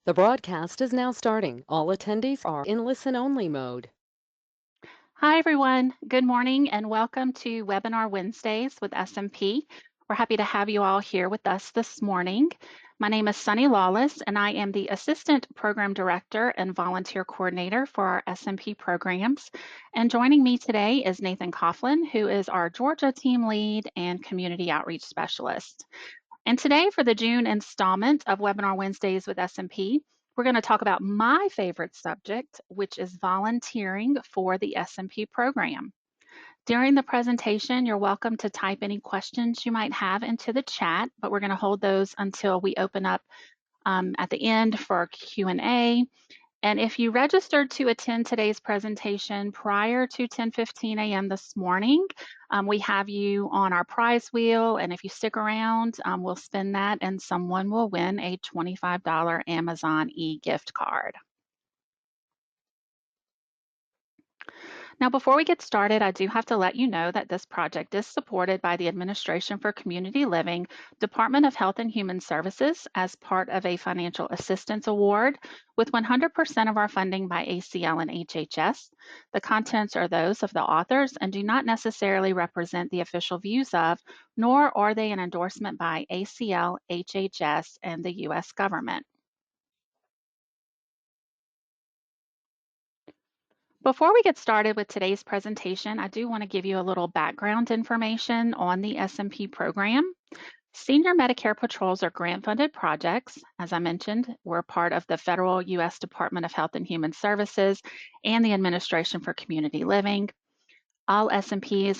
The broadcast is now starting. All attendees are in listen-only mode. Hi, everyone. Good morning and welcome to Webinar Wednesdays with SMP. We're happy to have you all here with us this morning. My name is Sunny Lawless, and I am the Assistant Program Director and Volunteer Coordinator for our SMP programs. And joining me today is Nathan Coughlin, who is our Georgia Team Lead and Community Outreach Specialist. And today, for the June installment of Webinar Wednesdays with SMP, we're going to talk about my favorite subject, which is volunteering for the SMP program. During the presentation, you're welcome to type any questions you might have into the chat, but we're going to hold those until we open up at the end for Q&A. And if you registered to attend today's presentation prior to 10:15 a.m. this morning, we have you on our prize wheel. And if you stick around, we'll spin that and someone will win a $25 Amazon e-gift card. Now, before we get started, I do have to let you know that this project is supported by the Administration for Community Living, Department of Health and Human Services as part of a financial assistance award with 100% of our funding by ACL and HHS. The contents are those of the authors and do not necessarily represent the official views of, nor are they an endorsement by ACL, HHS, and the U.S. government. Before we get started with today's presentation, I do want to give you a little background information on the SMP program. Senior Medicare Patrols are grant-funded projects. As I mentioned, we're part of the federal U.S. Department of Health and Human Services and the Administration for Community Living. All SMP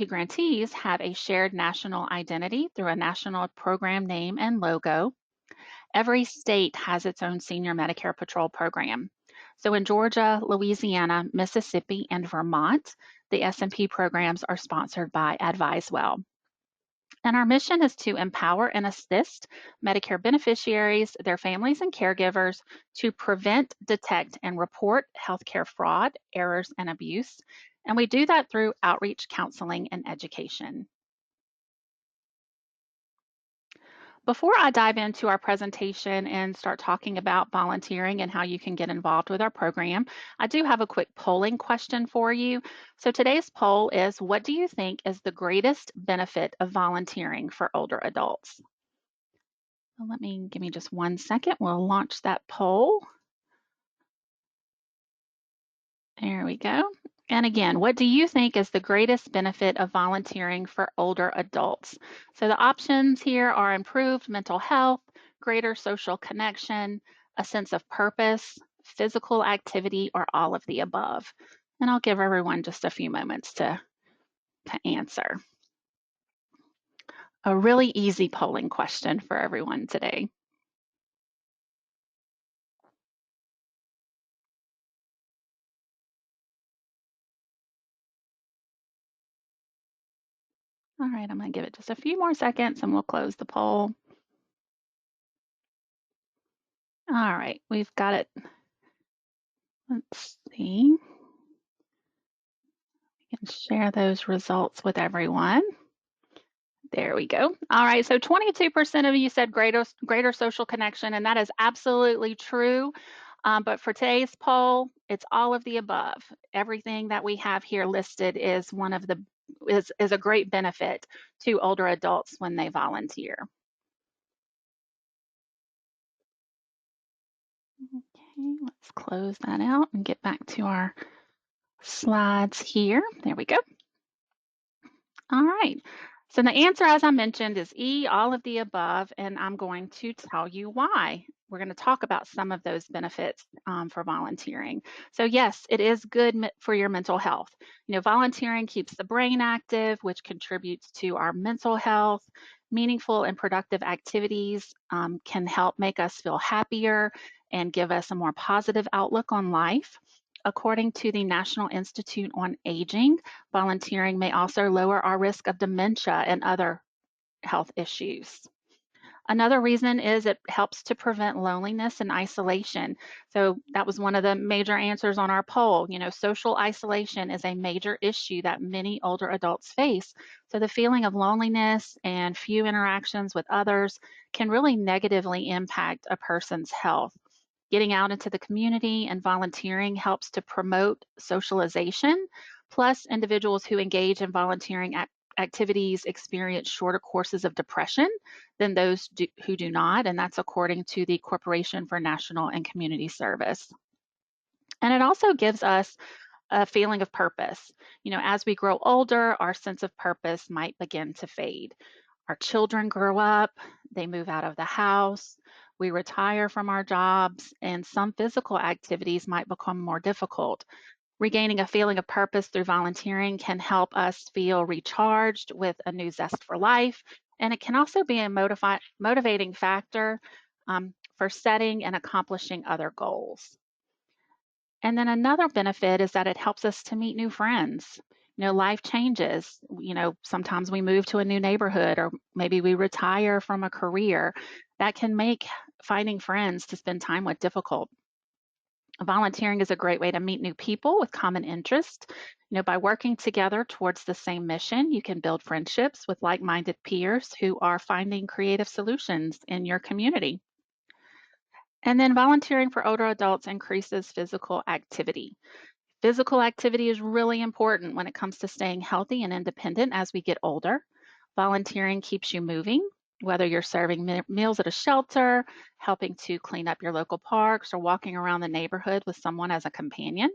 grantees have a shared national identity through a national program name and logo. Every state has its own Senior Medicare Patrol program. So in Georgia, Louisiana, Mississippi, and Vermont, the SMP programs are sponsored by AdviseWell. And our mission is to empower and assist Medicare beneficiaries, their families, and caregivers to prevent, detect, and report healthcare fraud, errors, and abuse. And we do that through outreach, counseling, and education. Before I dive into our presentation and start talking about volunteering and how you can get involved with our program, I do have a quick polling question for you. So today's poll is, what do you think is the greatest benefit of volunteering for older adults? Well, give me just 1 second. We'll launch that poll. There we go. And again, what do you think is the greatest benefit of volunteering for older adults? So the options here are improved mental health, greater social connection, a sense of purpose, physical activity, or all of the above. And I'll give everyone just a few moments to answer. A really easy polling question for everyone today. All right, I'm going to give it just a few more seconds and we'll close the poll. All right, we've got it. Let's see. We can share those results with everyone. There we go. All right, so 22% of you said greater social connection, and that is absolutely true. But for today's poll, it's all of the above. Everything that we have here listed is is a great benefit to older adults when they volunteer. Okay, let's close that out and get back to our slides here. There we go. All right. So the answer, as I mentioned, is E, all of the above, and I'm going to tell you why. We're going to talk about some of those benefits for volunteering. So yes, it is good for your mental health. You know, volunteering keeps the brain active, which contributes to our mental health. Meaningful and productive activities can help make us feel happier and give us a more positive outlook on life. According to the National Institute on Aging, volunteering may also lower our risk of dementia and other health issues. Another reason is it helps to prevent loneliness and isolation. So that was one of the major answers on our poll. Social isolation is a major issue that many older adults face. So the feeling of loneliness and few interactions with others can really negatively impact a person's health. Getting out into the community and volunteering helps to promote socialization. Plus, individuals who engage in volunteering activities experience shorter courses of depression than those who do not, and that's according to the Corporation for National and Community Service. And it also gives us a feeling of purpose. As we grow older, our sense of purpose might begin to fade. Our children grow up, they move out of the house, we retire from our jobs, and some physical activities might become more difficult. Regaining a feeling of purpose through volunteering can help us feel recharged with a new zest for life. And it can also be a motivating factor for setting and accomplishing other goals. And then another benefit is that it helps us to meet new friends. Life changes. Sometimes we move to a new neighborhood or maybe we retire from a career. That can make finding friends to spend time with difficult. Volunteering is a great way to meet new people with common interests. By working together towards the same mission, you can build friendships with like minded peers who are finding creative solutions in your community. And then volunteering for older adults increases physical activity. Physical activity is really important when it comes to staying healthy and independent as we get older. Volunteering keeps you moving, whether you're serving meals at a shelter, helping to clean up your local parks, or walking around the neighborhood with someone as a companion.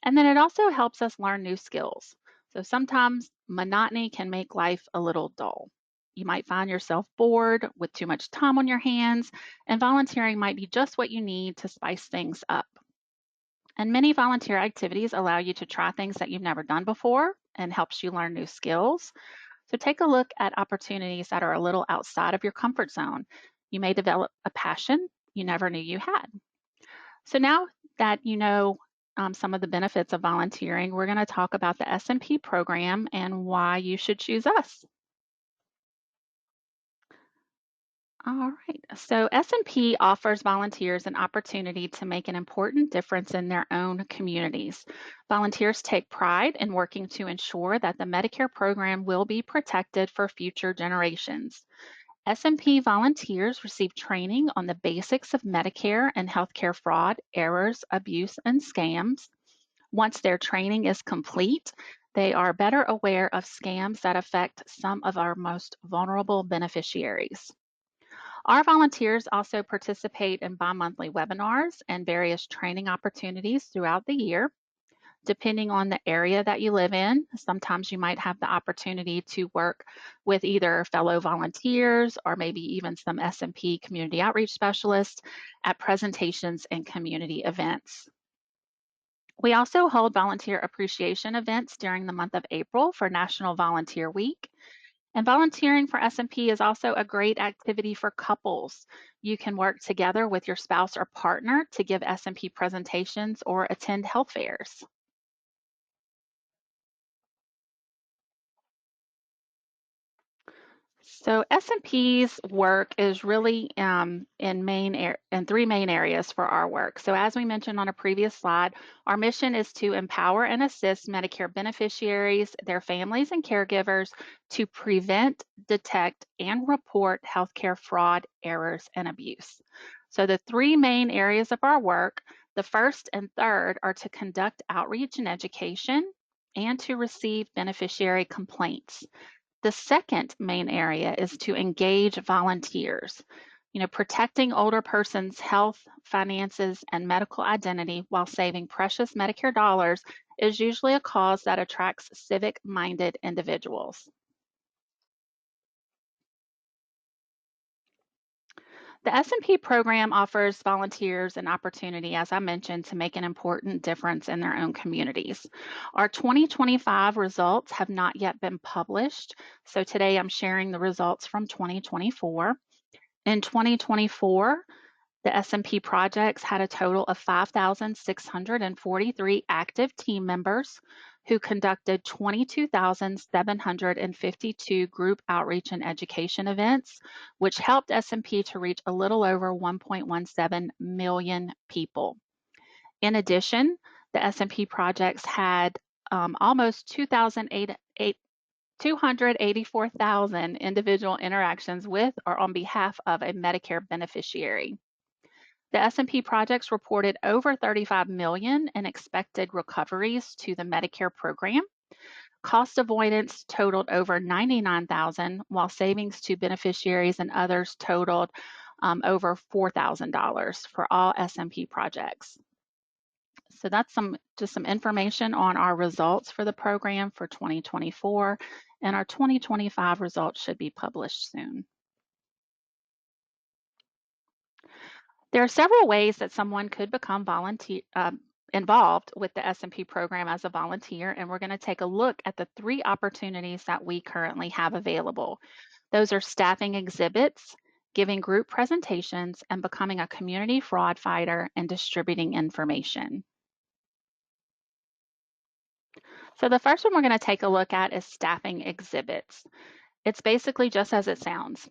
And then it also helps us learn new skills. So sometimes monotony can make life a little dull. You might find yourself bored with too much time on your hands, and volunteering might be just what you need to spice things up. And many volunteer activities allow you to try things that you've never done before and helps you learn new skills. So take a look at opportunities that are a little outside of your comfort zone. You may develop a passion you never knew you had. So now that you know some of the benefits of volunteering, we're going to talk about the SMP program and why you should choose us. All right. So SMP offers volunteers an opportunity to make an important difference in their own communities. Volunteers take pride in working to ensure that the Medicare program will be protected for future generations. SMP volunteers receive training on the basics of Medicare and healthcare fraud, errors, abuse, and scams. Once their training is complete, they are better aware of scams that affect some of our most vulnerable beneficiaries. Our volunteers also participate in bi-monthly webinars and various training opportunities throughout the year. Depending on the area that you live in, sometimes you might have the opportunity to work with either fellow volunteers or maybe even some SMP community outreach specialists at presentations and community events. We also hold volunteer appreciation events during the month of April for National Volunteer Week. And volunteering for SMP is also a great activity for couples. You can work together with your spouse or partner to give SMP presentations or attend health fairs. So S&P's work is really in three main areas for our work. So as we mentioned on a previous slide, our mission is to empower and assist Medicare beneficiaries, their families, and caregivers to prevent, detect, and report healthcare fraud, errors, and abuse. So the three main areas of our work, the first and third, are to conduct outreach and education and to receive beneficiary complaints. The second main area is to engage volunteers. Protecting older persons' health, finances, and medical identity while saving precious Medicare dollars is usually a cause that attracts civic-minded individuals. The S&P program offers volunteers an opportunity, as I mentioned, to make an important difference in their own communities. Our 2025 results have not yet been published, so today I'm sharing the results from 2024. In 2024, the S&P projects had a total of 5,643 active team members who conducted 22,752 group outreach and education events, which helped SMP to reach a little over 1.17 million people. In addition, the SMP projects had almost 284,000 individual interactions with or on behalf of a Medicare beneficiary. The S&P projects reported over 35 million in expected recoveries to the Medicare program. Cost avoidance totaled over 99,000, while savings to beneficiaries and others totaled over $4,000 for all S&P projects. So that's just some information on our results for the program for 2024, and our 2025 results should be published soon. There are several ways that someone could become involved with the SMP program as a volunteer, and we're going to take a look at the 3 opportunities that we currently have available. Those are staffing exhibits, giving group presentations, and becoming a community fraud fighter and distributing information. So the first one we're going to take a look at is staffing exhibits. It's basically just as it sounds.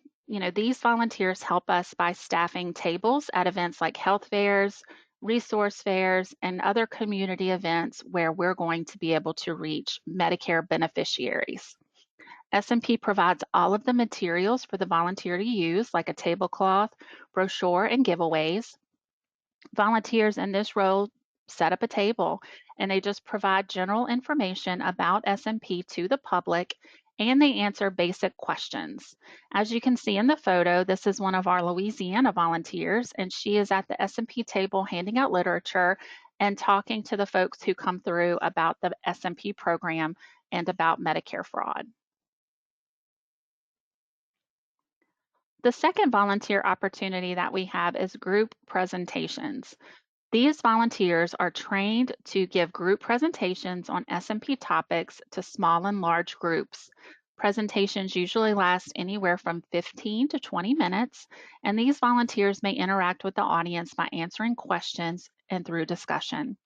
These volunteers help us by staffing tables at events like health fairs, resource fairs, and other community events where we're going to be able to reach Medicare beneficiaries. SMP provides all of the materials for the volunteer to use, like a tablecloth, brochure, and giveaways. Volunteers in this role set up a table and they just provide general information about SMP to the public, and they answer basic questions. As you can see in the photo, this is one of our Louisiana volunteers, and she is at the SMP table handing out literature and talking to the folks who come through about the SMP program and about Medicare fraud. The second volunteer opportunity that we have is group presentations. These volunteers are trained to give group presentations on SMP topics to small and large groups. Presentations usually last anywhere from 15 to 20 minutes, and these volunteers may interact with the audience by answering questions and through discussion.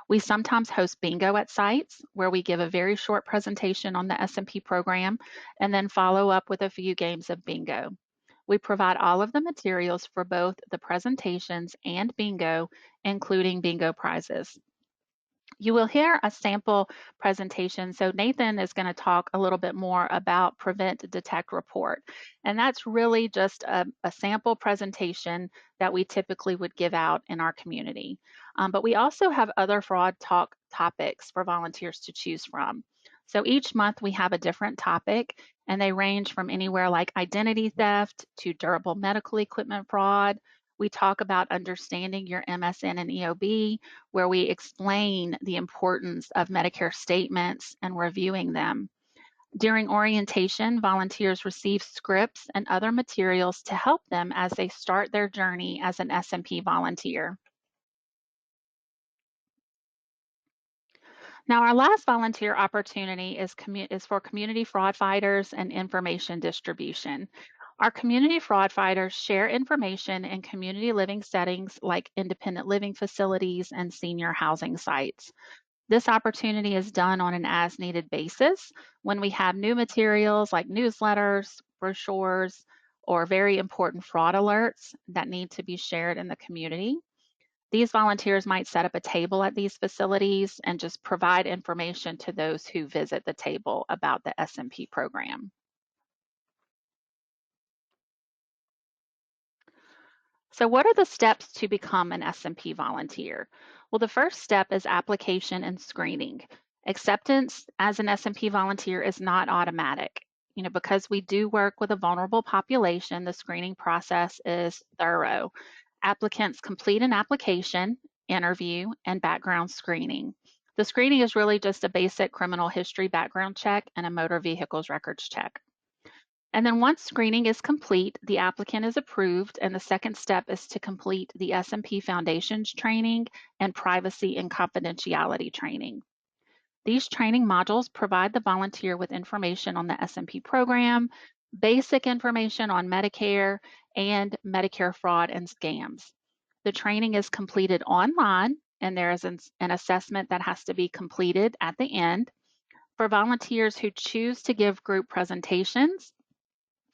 We sometimes host bingo at sites where we give a very short presentation on the SMP program and then follow up with a few games of bingo. We provide all of the materials for both the presentations and bingo, including bingo prizes. You will hear a sample presentation. So Nathan is going to talk a little bit more about Prevent, Detect, Report. And that's really just a sample presentation that we typically would give out in our community. But we also have other fraud talk topics for volunteers to choose from. So each month we have a different topic, and they range from anywhere like identity theft to durable medical equipment fraud. We talk about understanding your MSN and EOB, where we explain the importance of Medicare statements and reviewing them. During orientation, volunteers receive scripts and other materials to help them as they start their journey as an SMP volunteer. Now, our last volunteer opportunity is for community fraud fighters and information distribution. Our community fraud fighters share information in community living settings like independent living facilities and senior housing sites. This opportunity is done on an as needed basis when we have new materials like newsletters, brochures, or very important fraud alerts that need to be shared in the community. These volunteers might set up a table at these facilities and just provide information to those who visit the table about the SMP program. So what are the steps to become an SMP volunteer? Well, the first step is application and screening. Acceptance as an SMP volunteer is not automatic. Because we do work with a vulnerable population, the screening process is thorough. Applicants complete an application, interview, and background screening. The screening is really just a basic criminal history background check and a motor vehicles records check. And then once screening is complete, the applicant is approved, and the second step is to complete the SMP Foundations training and privacy and confidentiality training. These training modules provide the volunteer with information on the SMP program, basic information on Medicare, and Medicare fraud and scams. The training is completed online and there is an assessment that has to be completed at the end. For volunteers who choose to give group presentations,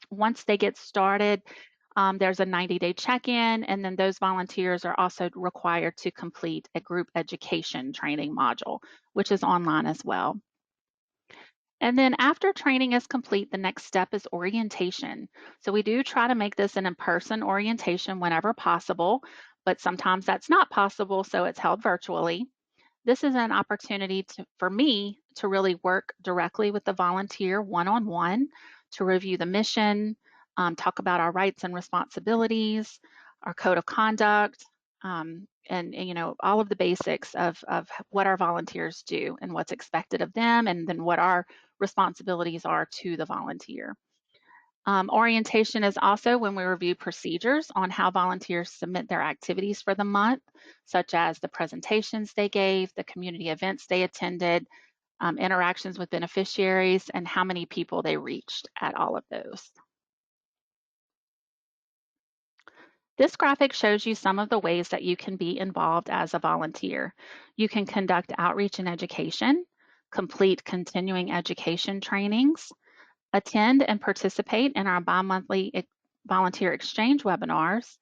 once they get started, there's a 90-day check-in, and then those volunteers are also required to complete a group education training module, which is online as well. And then after training is complete, the next step is orientation. So we do try to make this an in-person orientation whenever possible, but sometimes that's not possible, so it's held virtually. This is an opportunity for me to really work directly with the volunteer one-on-one to review the mission, talk about our rights and responsibilities, our code of conduct, and you know, all of the basics of what our volunteers do and what's expected of them, and then what our responsibilities are to the volunteer. Orientation is also when we review procedures on how volunteers submit their activities for the month, such as the presentations they gave, the community events they attended, interactions with beneficiaries, and how many people they reached at all of those. This graphic shows you some of the ways that you can be involved as a volunteer. You can conduct outreach and education, complete continuing education trainings, attend and participate in our bi-monthly volunteer exchange webinars,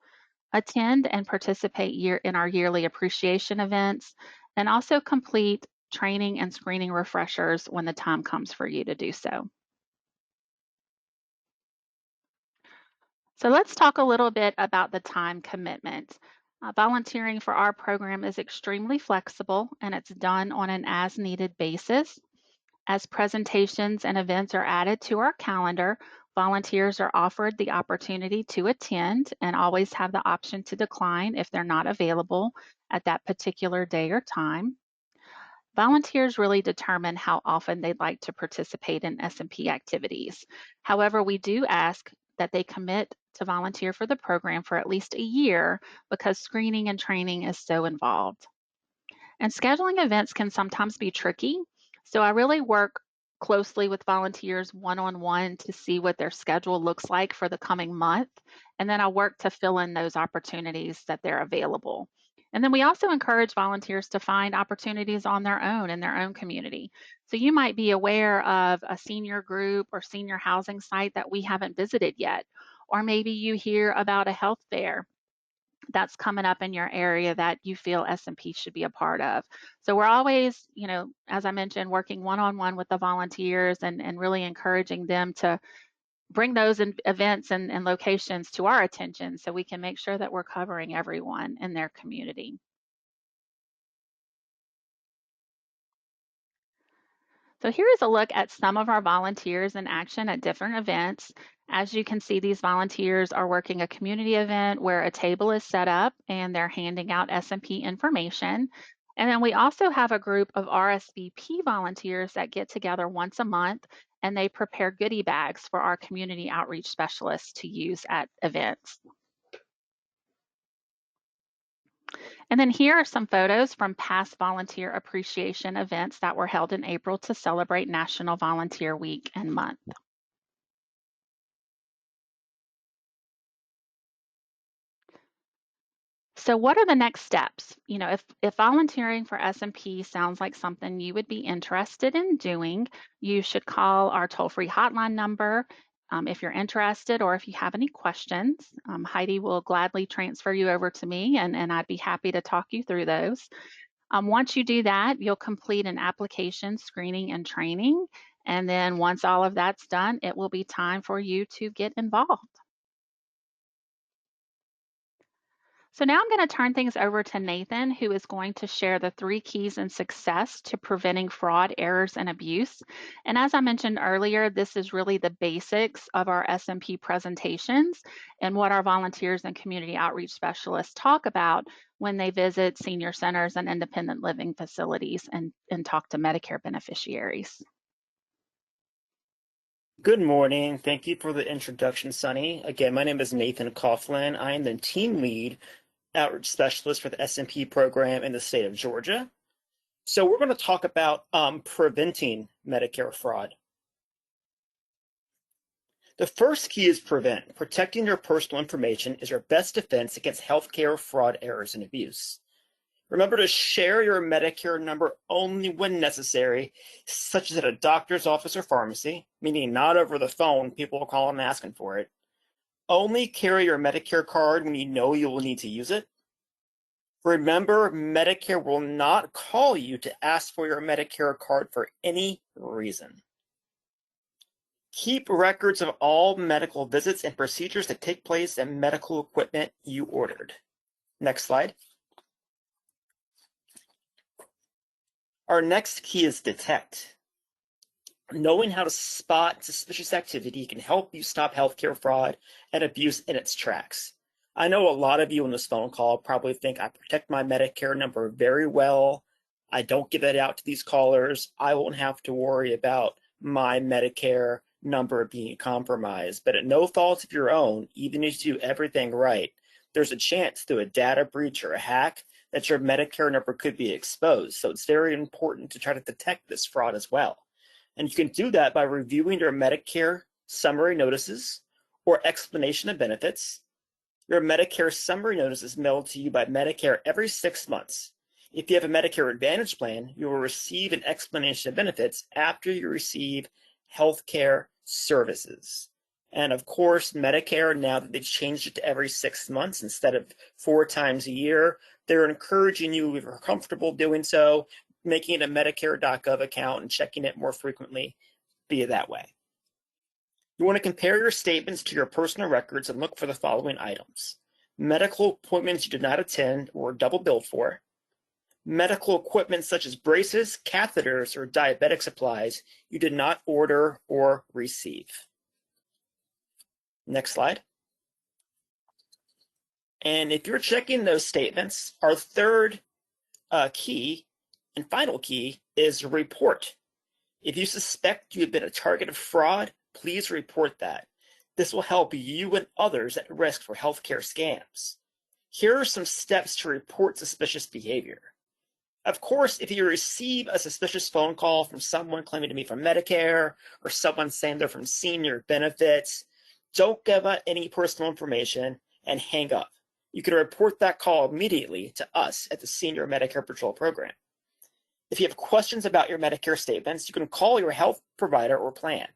attend and participate in our yearly appreciation events, and also complete training and screening refreshers when the time comes for you to do so. So let's talk a little bit about the time commitment. Volunteering for our program is extremely flexible, and it's done on an as-needed basis. As presentations and events are added to our calendar, volunteers are offered the opportunity to attend and always have the option to decline if they're not available at that particular day or time. Volunteers really determine how often they'd like to participate in SMP activities. However, we do ask that they commit to volunteer for the program for at least a year because screening and training is so involved. And scheduling events can sometimes be tricky. So I really work closely with volunteers one-on-one to see what their schedule looks like for the coming month. And then I work to fill in those opportunities that they're available. And then we also encourage volunteers to find opportunities on their own in their own community. So you might be aware of a senior group or senior housing site that we haven't visited yet. Or maybe you hear about a health fair that's coming up in your area that you feel SMP should be a part of. So we're always, you know, as I mentioned, working one-on-one with the volunteers and really encouraging them to bring those events and locations to our attention so we can make sure that we're covering everyone in their community. So here is a look at some of our volunteers in action at different events. As you can see, these volunteers are working a community event where a table is set up and they're handing out SMP information. And then we also have a group of RSVP volunteers that get together once a month and they prepare goodie bags for our community outreach specialists to use at events. And then here are some photos from past volunteer appreciation events that were held in April to celebrate National Volunteer Week and month. So what are the next steps? You know, if volunteering for SMP sounds like something you would be interested in doing, you should call our toll-free hotline number if you're interested or if you have any questions. Heidi will gladly transfer you over to me and I'd be happy to talk you through those. Once you do that, you'll complete an application screening and training. And then once all of that's done, it will be time for you to get involved. So now I'm going to turn things over to Nathan, who is going to share the 3 keys in success to preventing fraud, errors, and abuse. And as I mentioned earlier, this is really the basics of our SMP presentations and what our volunteers and community outreach specialists talk about when they visit senior centers and independent living facilities and talk to Medicare beneficiaries. Good morning. Thank you for the introduction, Sunny. Again, my name is Nathan Coughlin. I am the team lead outreach specialist for the SMP program in the state of Georgia. So we're going to talk about preventing Medicare fraud. The first key is prevent. Protecting your personal information is your best defense against healthcare fraud, errors, and abuse. Remember to share your Medicare number only when necessary, such as at a doctor's office or pharmacy, meaning not over the phone, people will call and asking for it. Only carry your Medicare card when you know you will need to use it. Remember, Medicare will not call you to ask for your Medicare card for any reason. Keep records of all medical visits and procedures that take place and medical equipment you ordered. Next slide. Our next key is detect. Knowing how to spot suspicious activity can help you stop healthcare fraud and abuse in its tracks. I know a lot of you on this phone call probably think I protect my Medicare number very well. I don't give it out to these callers. I won't have to worry about my Medicare number being compromised. But at no fault of your own, even if you do everything right, there's a chance through a data breach or a hack that your Medicare number could be exposed. So it's very important to try to detect this fraud as well. And you can do that by reviewing your Medicare summary notices or explanation of benefits. Your Medicare summary notice is mailed to you by Medicare every 6 months. If you have a Medicare Advantage plan, you will receive an explanation of benefits after you receive healthcare services. And of course, Medicare, now that they've changed it to every 6 months instead of 4 times a year, they're encouraging you, if you're comfortable doing so, making it a Medicare.gov account and checking it more frequently via that way. You want to compare your statements to your personal records and look for the following items: medical appointments you did not attend or double billed for, medical equipment such as braces, catheters, or diabetic supplies you did not order or receive. Next slide. And if you're checking those statements, our third key and final key is report. If you suspect you have been a target of fraud, please report that. This will help you and others at risk for healthcare scams. Here are some steps to report suspicious behavior. Of course, if you receive a suspicious phone call from someone claiming to be from Medicare or someone saying they're from Senior Benefits, don't give out any personal information and hang up. You can report that call immediately to us at the Senior Medicare Patrol program. If you have questions about your Medicare statements, you can call your health provider or plan.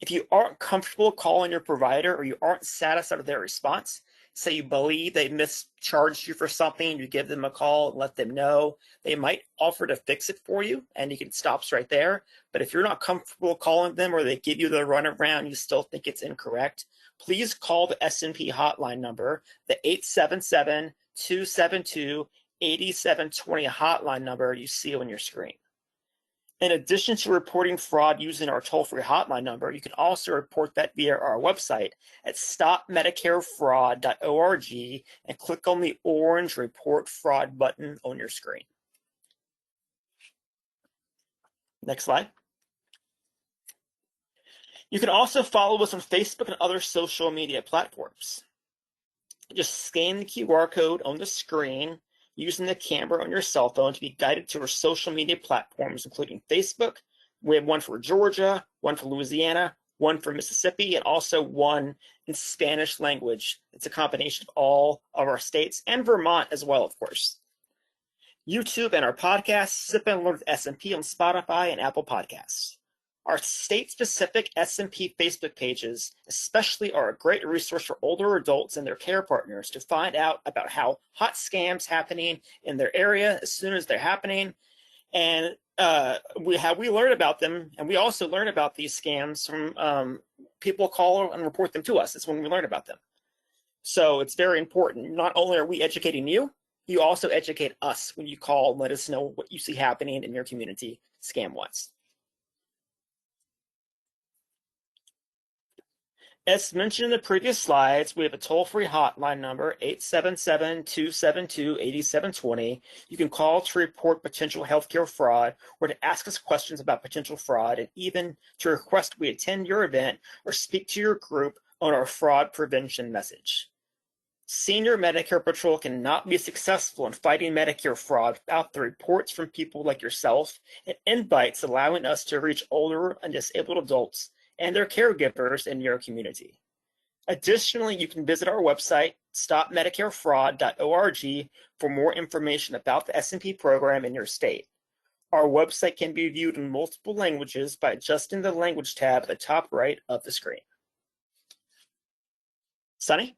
If you aren't comfortable calling your provider or you aren't satisfied with their response, say you believe they mischarged you for something, you give them a call and let them know. They might offer to fix it for you, and you can stop right there. But if you're not comfortable calling them or they give you the runaround, you still think it's incorrect, please call the SMP hotline number, the 877-272-8720 hotline number you see on your screen. In addition to reporting fraud using our toll-free hotline number, you can also report that via our website at stopmedicarefraud.org and click on the orange Report Fraud button on your screen. Next slide. You can also follow us on Facebook and other social media platforms. Just scan the QR code on the screen using the camera on your cell phone to be guided to our social media platforms, including Facebook. We have one for Georgia, one for Louisiana, one for Mississippi, and also one in Spanish language. It's a combination of all of our states and Vermont as well, of course. YouTube and our podcast, Sip and Learn with SMP on Spotify and Apple Podcasts. Our state-specific SMP Facebook pages especially are a great resource for older adults and their care partners to find out about how hot scams happening in their area as soon as they're happening. And we learn about them, and we also learn about these scams from people call and report them to us. That's when we learn about them. So it's very important. Not only are we educating you, you also educate us when you call and let us know what you see happening in your community scam-wise. As mentioned in the previous slides, we have a toll-free hotline number, 877-272-8720. You can call to report potential healthcare fraud or to ask us questions about potential fraud, and even to request we attend your event or speak to your group on our fraud prevention message. Senior Medicare Patrol cannot be successful in fighting Medicare fraud without the reports from people like yourself and invites allowing us to reach older and disabled adults and their caregivers in your community. Additionally, you can visit our website, stopmedicarefraud.org, for more information about the SMP program in your state. Our website can be viewed in multiple languages by adjusting the language tab at the top right of the screen. Sunny?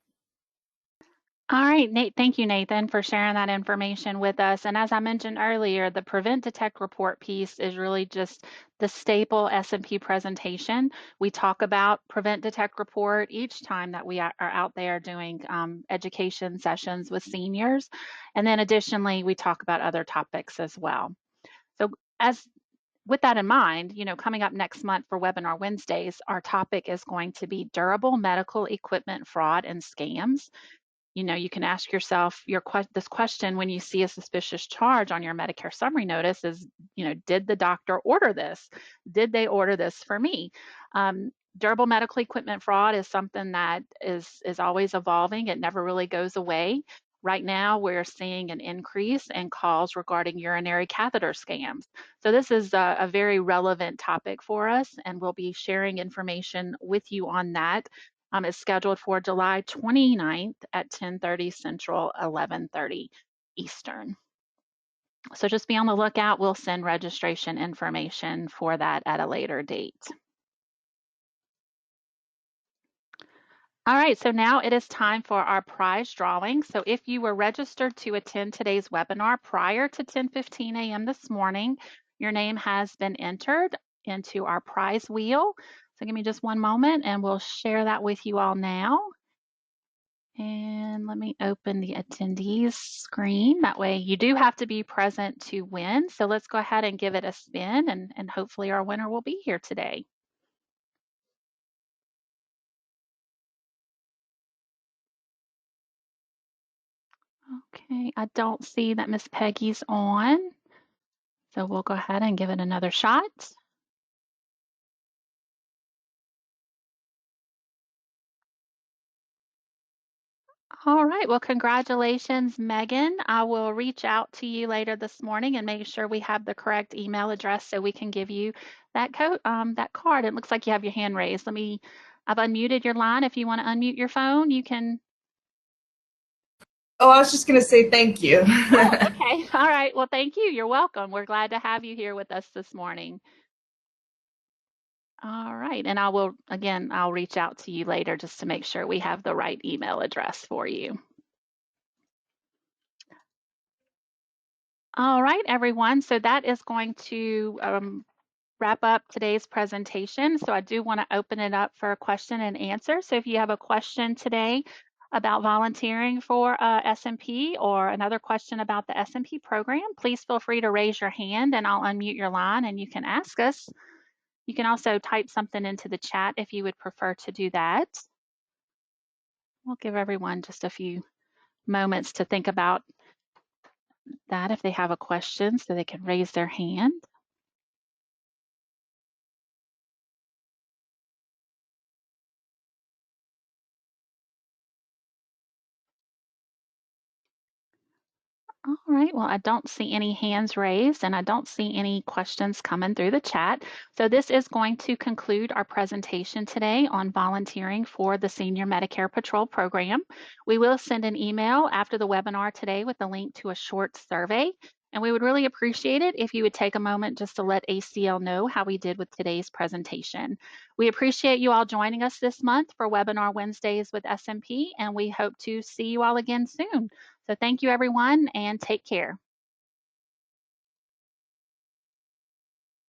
All right, Nate, thank you, Nathan, for sharing that information with us. And as I mentioned earlier, the Prevent, Detect, Report piece is really just the staple SMP presentation. We talk about Prevent, Detect, Report each time that we are out there doing education sessions with seniors. And then additionally, we talk about other topics as well. So with that in mind, coming up next month for Webinar Wednesdays, our topic is going to be durable medical equipment fraud and scams. You can ask yourself this question when you see a suspicious charge on your Medicare summary notice is, did the doctor order this? Did they order this for me? Durable medical equipment fraud is something that is always evolving. It never really goes away. Right now, we're seeing an increase in calls regarding urinary catheter scams. So this is a very relevant topic for us, and we'll be sharing information with you on that. It's scheduled for July 29th at 10:30 Central, 11:30 Eastern. So just be on the lookout. We'll send registration information for that at a later date. All right, so now it is time for our prize drawing. So if you were registered to attend today's webinar prior to 10:15 a.m. this morning, your name has been entered into our prize wheel. So give me just one moment and we'll share that with you all now. And let me open the attendees screen. That way you do have to be present to win. So let's go ahead and give it a spin and hopefully our winner will be here today. Okay, I don't see that Miss Peggy's on. So we'll go ahead and give it another shot. All right, well, congratulations, Megan. I will reach out to you later this morning and make sure we have the correct email address so we can give you that card. It looks like you have your hand raised. I've unmuted your line. If you want to unmute your phone, you can. Oh, I was just going to say thank you. Oh, okay. All right. Well, thank you. You're welcome. We're glad to have you here with us this morning. All right. And I'll reach out to you later just to make sure we have the right email address for you. All right, everyone. So that is going to wrap up today's presentation. So I do want to open it up for a question and answer. So if you have a question today about volunteering for SMP or another question about the SMP program, please feel free to raise your hand and I'll unmute your line and you can ask us. You can also type something into the chat if you would prefer to do that. We'll give everyone just a few moments to think about that if they have a question so they can raise their hand. All right, well, I don't see any hands raised and I don't see any questions coming through the chat. So this is going to conclude our presentation today on volunteering for the Senior Medicare Patrol program. We will send an email after the webinar today with a link to a short survey. And we would really appreciate it if you would take a moment just to let ACL know how we did with today's presentation. We appreciate you all joining us this month for Webinar Wednesdays with SMP, and we hope to see you all again soon. So thank you, everyone, and take care.